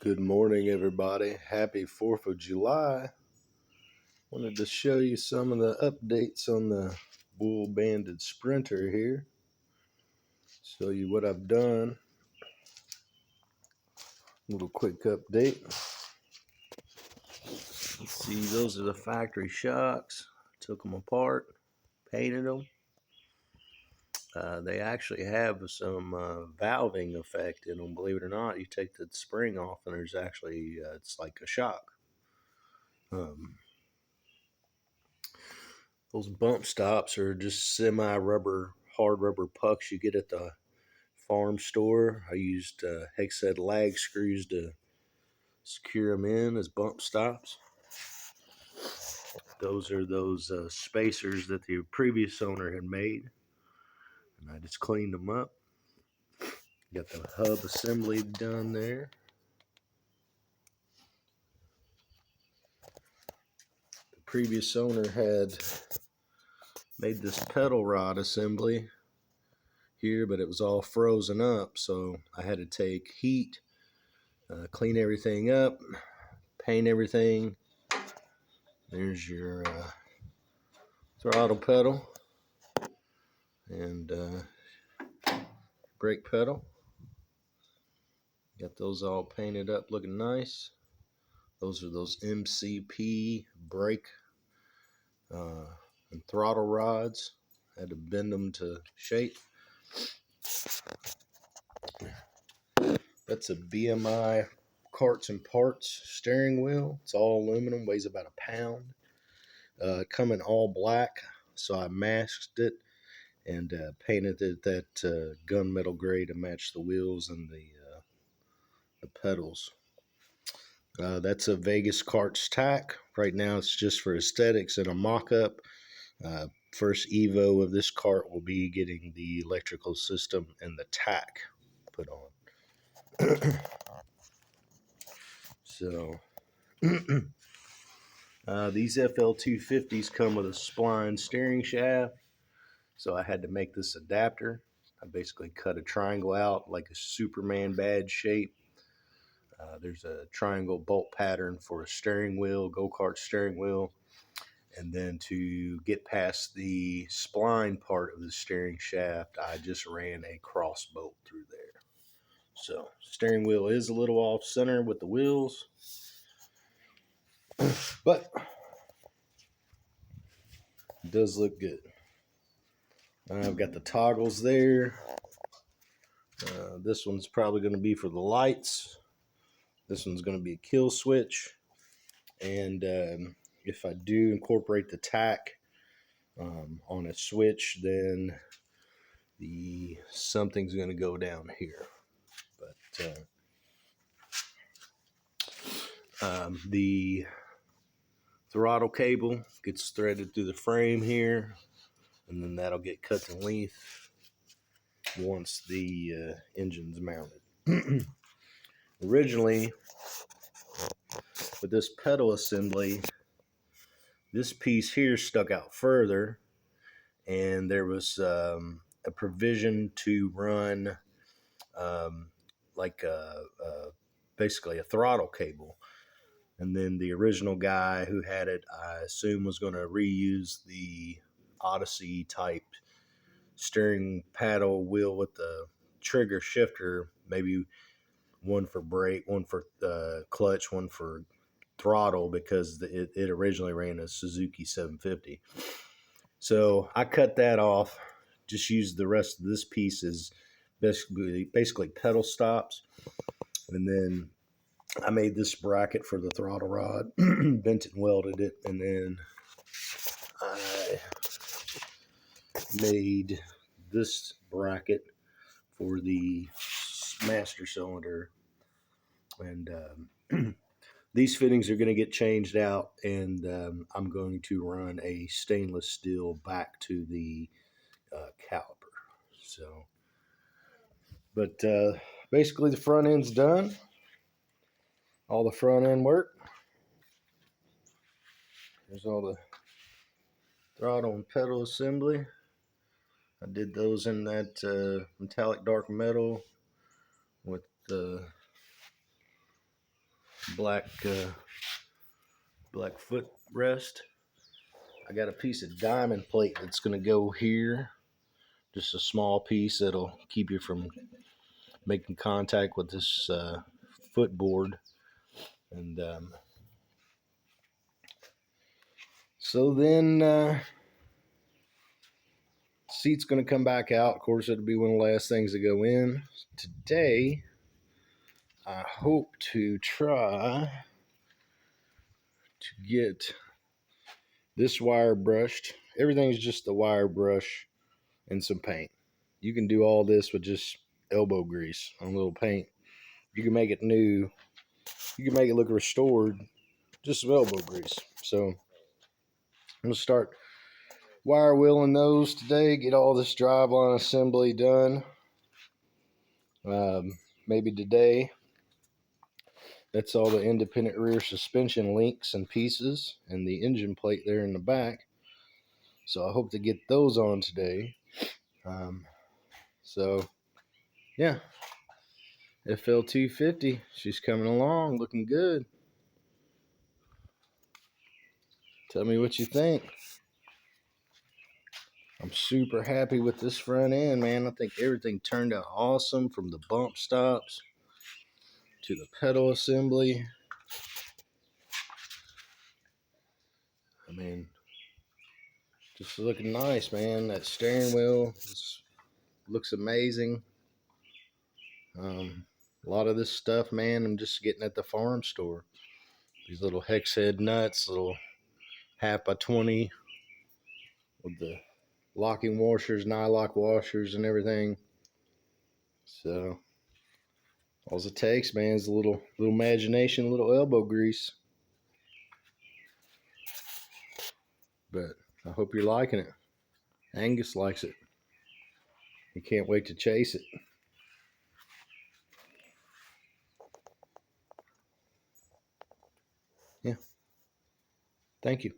Good morning, everybody. Happy 4th of July. Wanted to show you some of the updates on the Bull Banded Sprinter here. Show you what I've done. Little quick update. Let's see, those are the factory shocks. Took them apart, painted them. They actually have some valving effect in them, believe it or not. You take the spring off and there's actually, it's like a shock. Those bump stops are just semi-rubber, hard rubber pucks you get at the farm store. I used hex head lag screws to secure them in as bump stops. Those are those spacers that the previous owner had made, and I just cleaned them up. Got the hub assembly done there. The previous owner had made this pedal rod assembly here, but it was all frozen up, so I had to take heat, clean everything up, paint everything. There's your throttle pedal and brake pedal. Got those all painted up, looking nice. Those are those MCP brake and throttle rods. Had to bend them to shape. That's a BMI Carts and Parts steering wheel. It's all aluminum, weighs about a pound. Coming all black, so I masked it and painted it that gunmetal gray to match the wheels and the pedals. That's a Vegas Karts tack. Right now it's just for aesthetics and a mock-up. First Evo of this cart will be getting the electrical system and the tack put on. So these FL250s come with a spline steering shaft, so I had to make this adapter. I basically cut a triangle out like a Superman badge shape. There's a triangle bolt pattern for a steering wheel, go-kart steering wheel. And then to get past the spline part of the steering shaft, I just ran a cross bolt through there. So steering wheel is a little off center with the wheels, but it does look good. I've got the toggles there. This one's probably going to be for the lights. This one's going to be a kill switch. And if I do incorporate the tack on a switch, then something's going to go down here. But the throttle cable gets threaded through the frame here, and then that'll get cut to length once the engine's mounted. Originally, with this pedal assembly, this piece here stuck out further, and there was a provision to run basically a throttle cable. And then the original guy who had it, I assume, was going to reuse the Odyssey type steering paddle wheel with the trigger shifter, maybe one for brake, one for clutch, one for throttle, because it originally ran a Suzuki 750. So I cut that off, just used the rest of this piece as basically pedal stops, and then I made this bracket for the throttle rod, bent it and welded it, and then I made this bracket for the master cylinder. And these fittings are going to get changed out, and I'm going to run a stainless steel back to the caliper. So, but basically the front end's done. All the front end work. There's all the throttle and pedal assembly. I did those in that metallic dark metal with the black black foot rest. I got a piece of diamond plate that's going to go here. Just a small piece that'll keep you from making contact with this footboard. And so then seat's going to come back out. Of course, it'll be one of the last things to go in. Today, I hope to try to get this wire brushed. Everything's just the wire brush and some paint. You can do all this with just elbow grease on a little paint. You can make it new. You can make it look restored just with elbow grease. So I'm going to start wire wheeling those today. Get all this driveline assembly done. Maybe today. That's all the independent rear suspension links and pieces and the engine plate there in the back. So I hope to get those on today. So yeah, FL250, she's coming along, looking good. Tell me what you think. I'm super happy with this front end, man. I think everything turned out awesome, from the bump stops to the pedal assembly. I mean, just looking nice, man. That steering wheel looks amazing. A lot of this stuff, man, I'm just getting at the farm store. These little hex head nuts, little 1/2x20 with the locking washers, nylock washers, and everything. So all it takes, man, is a little imagination, a little elbow grease. But I hope you're liking it. Angus likes it. He can't wait to chase it. Yeah. Thank you.